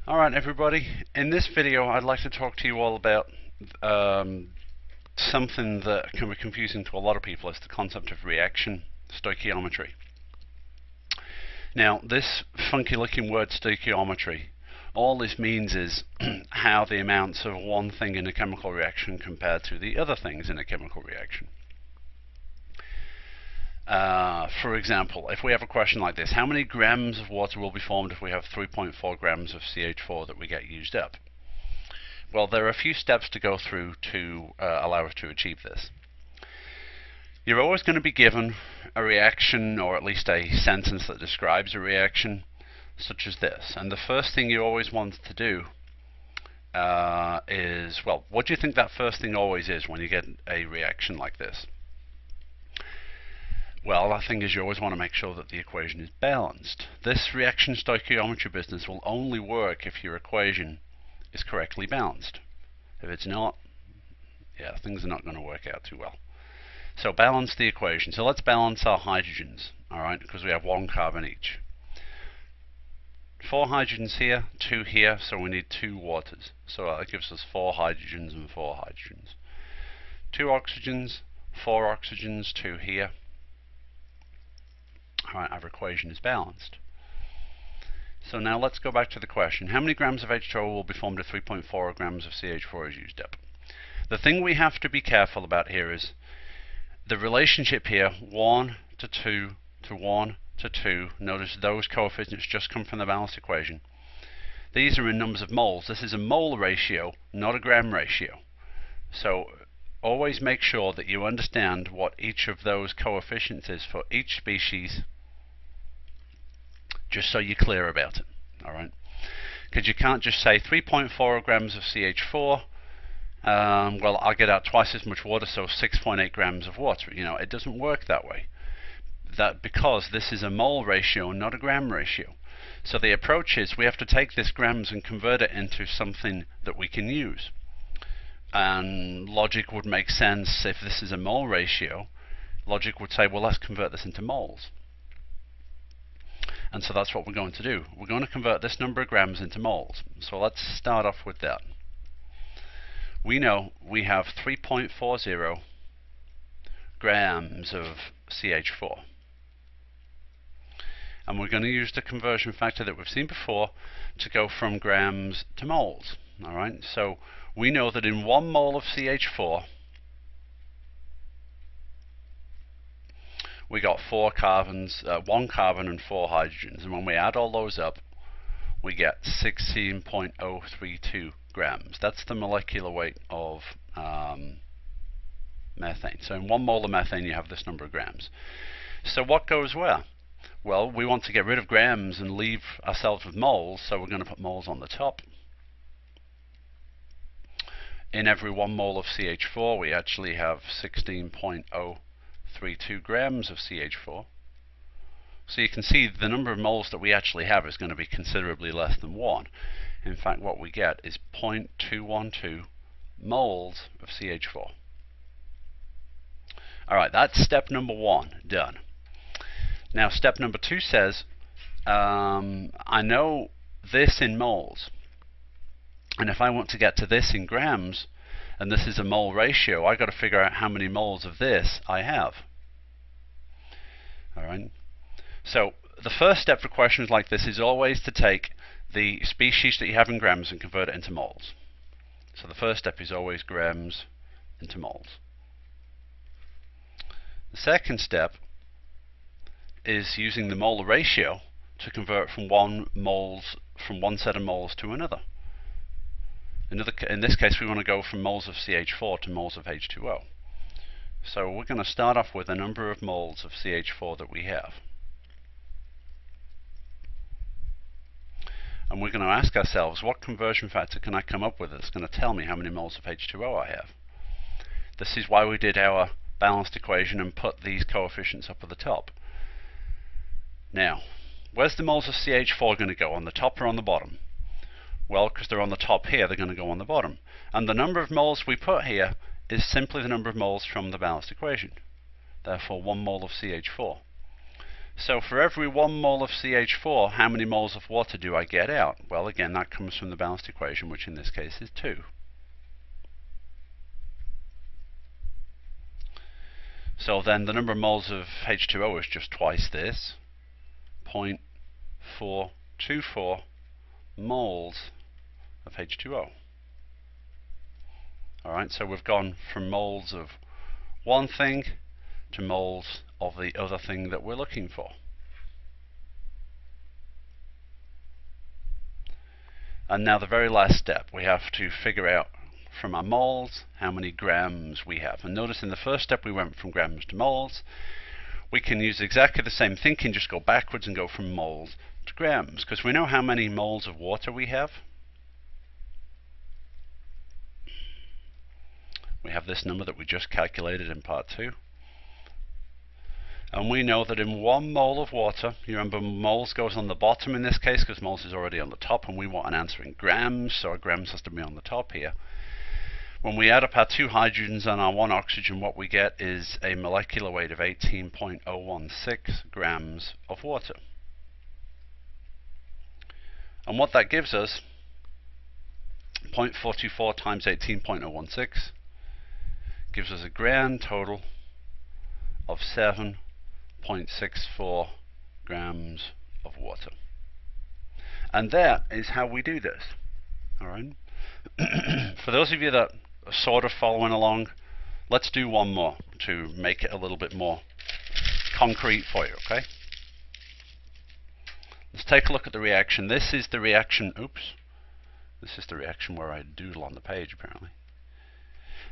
Alright everybody, in this video I'd like to talk to you all about something that can be confusing to a lot of people. It's the concept of reaction stoichiometry. Now this funky looking word stoichiometry, all this means is how the amounts of one thing in a chemical reaction compared to the other things in a chemical reaction. For example, if we have a question like this, how many grams of water will be formed if we have 3.4 grams of CH4 that we get used up? Well, there are a few steps to go through to allow us to achieve this. You're always going to be given a reaction, or at least a sentence that describes a reaction, such as this. And the first thing you always want to do is, well, what do you think that first thing always is when you get a reaction like this? Well, that thing is you always want to make sure that the equation is balanced. This reaction stoichiometry business will only work if your equation is correctly balanced. If it's not, yeah, things are not going to work out too well. So balance the equation. So let's balance our hydrogens, alright, because we have one carbon each. 4 hydrogens here, 2 here, so we need 2 waters. So that gives us 4 hydrogens and 4 hydrogens. 2 oxygens, 4 oxygens, 2 here. Alright, our equation is balanced. So now let's go back to the question. How many grams of H2O will be formed if 3.4 grams of CH4 is used up? The thing we have to be careful about here is the relationship here, 1 to 2 to 1 to 2. Notice those coefficients just come from the balanced equation. These are in numbers of moles. This is a mole ratio, not a gram ratio. So always make sure that you understand what each of those coefficients is for each species, just so you're clear about it, alright? Because you can't just say 3.4 grams of CH4, well, I'll get out twice as much water, so 6.8 grams of water. You know, it doesn't work that way. Because this is a mole ratio, not a gram ratio. So the approach is we have to take this grams and convert it into something that we can use. And logic would make sense if this is a mole ratio. Logic would say, well, let's convert this into moles. And so that's what we're going to do. We're going to convert this number of grams into moles. So let's start off with that. We know we have 3.40 grams of CH4. And we're going to use the conversion factor that we've seen before to go from grams to moles. Alright, so we know that in 1 mole of CH4 we got 4 carbons, 1 carbon and 4 hydrogens, and when we add all those up we get 16.032 grams. That's the molecular weight of methane. So in 1 mole of methane you have this number of grams. So what goes where? Well, we want to get rid of grams and leave ourselves with moles, so we're going to put moles on the top. In every 1 mole of CH4 we actually have 16.032 grams of CH4. So you can see the number of moles that we actually have is going to be considerably less than 1. In fact, what we get is 0.212 moles of CH4. Alright, that's step number 1 done. Now step number 2 says, I know this in moles, and if I want to get to this in grams, and this is a mole ratio, I've got to figure out how many moles of this I have. Alright, so the first step for questions like this is always to take the species that you have in grams and convert it into moles. So the first step is always grams into moles. The second step is using the molar ratio to convert from one set of moles to another. In this case we want to go from moles of CH4 to moles of H2O. So we're going to start off with a number of moles of CH4 that we have. And we're going to ask ourselves, what conversion factor can I come up with that's going to tell me how many moles of H2O I have? This is why we did our balanced equation and put these coefficients up at the top. Now, where's the moles of CH4 going to go, on the top or on the bottom? Well, because they're on the top here, they're going to go on the bottom. And the number of moles we put here is simply the number of moles from the balanced equation. Therefore, 1 mole of CH4. So for every 1 mole of CH4, how many moles of water do I get out? Well, again, that comes from the balanced equation, which in this case is 2. So then the number of moles of H2O is just twice this, 0.424 moles of H2O. Alright, so we've gone from moles of one thing to moles of the other thing that we're looking for. And now the very last step, we have to figure out from our moles how many grams we have. And notice in the first step we went from grams to moles. We can use exactly the same thinking, just go backwards and go from moles to grams, because we know how many moles of water we have. We have this number that we just calculated in part 2. And we know that in 1 mole of water, you remember moles goes on the bottom in this case because moles is already on the top, and we want an answer in grams, so our grams has to be on the top here. When we add up our 2 hydrogens and our 1 oxygen, what we get is a molecular weight of 18.016 grams of water. And what that gives us, 0.424 times 18.016, gives us a grand total of 7.64 grams of water. And that is how we do this. All right. For those of you that are sort of following along, let's do one more to make it a little bit more concrete for you, okay? Let's take a look at the reaction. This is the reaction, this is the reaction where I doodle on the page apparently.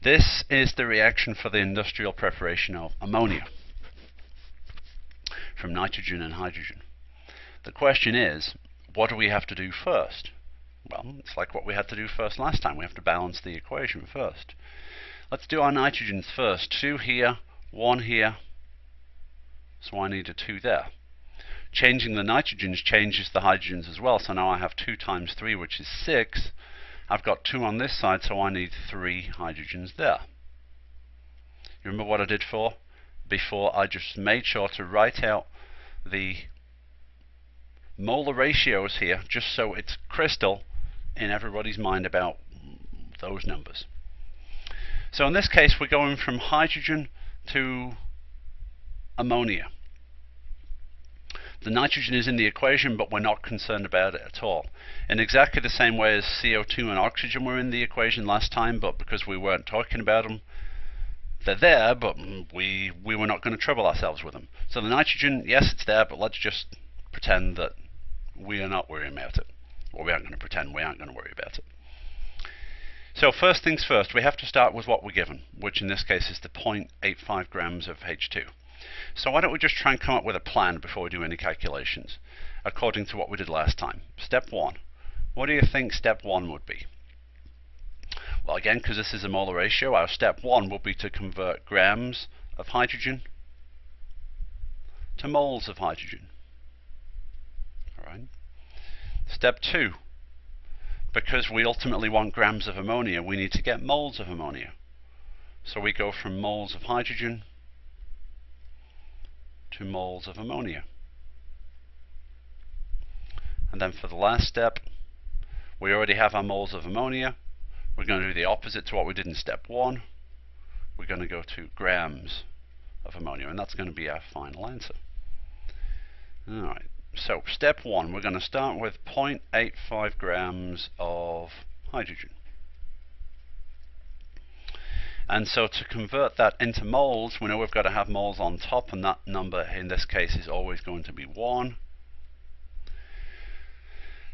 This is the reaction for the industrial preparation of ammonia from nitrogen and hydrogen. The question is, what do we have to do first? Well, it's like what we had to do first last time. We have to balance the equation first. Let's do our nitrogens first. 2 here, 1 here. So I need a 2 there. Changing the nitrogens changes the hydrogens as well. So now I have 2 times 3, which is 6. I've got 2 on this side, so I need 3 hydrogens there. You remember what I did before? I just made sure to write out the molar ratios here, just so it's crystal in everybody's mind about those numbers. So in this case, we're going from hydrogen to ammonia. The nitrogen is in the equation, but we're not concerned about it at all. In exactly the same way as CO2 and oxygen were in the equation last time, but because we weren't talking about them, they're there, but we were not going to trouble ourselves with them. So the nitrogen, yes, it's there, but let's just pretend that we are not worrying about it. Or we aren't going to pretend we aren't going to worry about it. So first things first, we have to start with what we're given, which in this case is the 0.85 grams of H2. So why don't we just try and come up with a plan before we do any calculations, according to what we did last time. Step 1. What do you think step 1 would be? Well, again, because this is a molar ratio, our step 1 will be to convert grams of hydrogen to moles of hydrogen. All right. Step 2. Because we ultimately want grams of ammonia, we need to get moles of ammonia. So we go from moles of hydrogen to moles of ammonia. And then for the last step, we already have our moles of ammonia. We're going to do the opposite to what we did in step 1. We're going to go to grams of ammonia, and that's going to be our final answer. Alright, so step 1, we're going to start with 0.85 grams of hydrogen. And so to convert that into moles, we know we've got to have moles on top, and that number in this case is always going to be 1.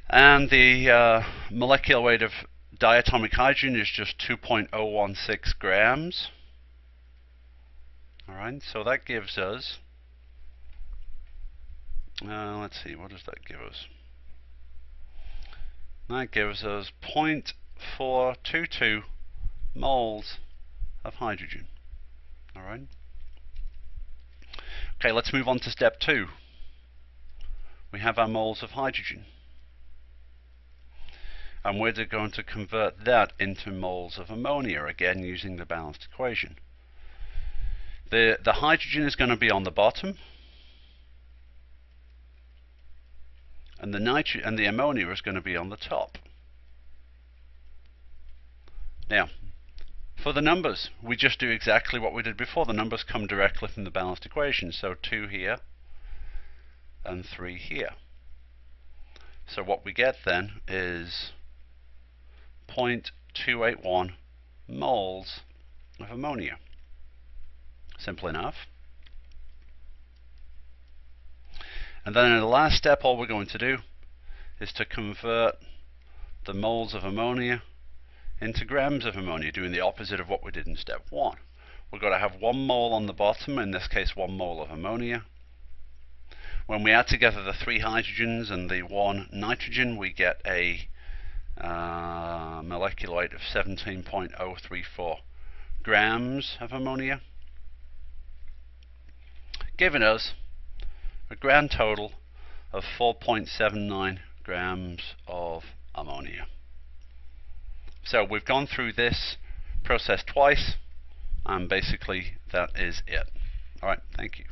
And the molecular weight of diatomic hydrogen is just 2.016 grams. Alright, so that gives us, let's see, what does that give us? That gives us 0.422 moles of hydrogen. Alright. Okay, let's move on to step 2. We have our moles of hydrogen. And we're going to convert that into moles of ammonia, again using the balanced equation. The hydrogen is going to be on the bottom, and the ammonia is going to be on the top. Now, for the numbers, we just do exactly what we did before. The numbers come directly from the balanced equation. So 2 here and 3 here. So what we get then is 0.281 moles of ammonia. Simple enough. And then in the last step, all we're going to do is to convert the moles of ammonia into grams of ammonia, doing the opposite of what we did in step 1. We've got to have 1 mole on the bottom, in this case 1 mole of ammonia. When we add together the 3 hydrogens and the 1 nitrogen, we get a molecular weight of 17.034 grams of ammonia, giving us a grand total of 4.79 grams of ammonia. So we've gone through this process twice, and basically that is it. Alright, thank you.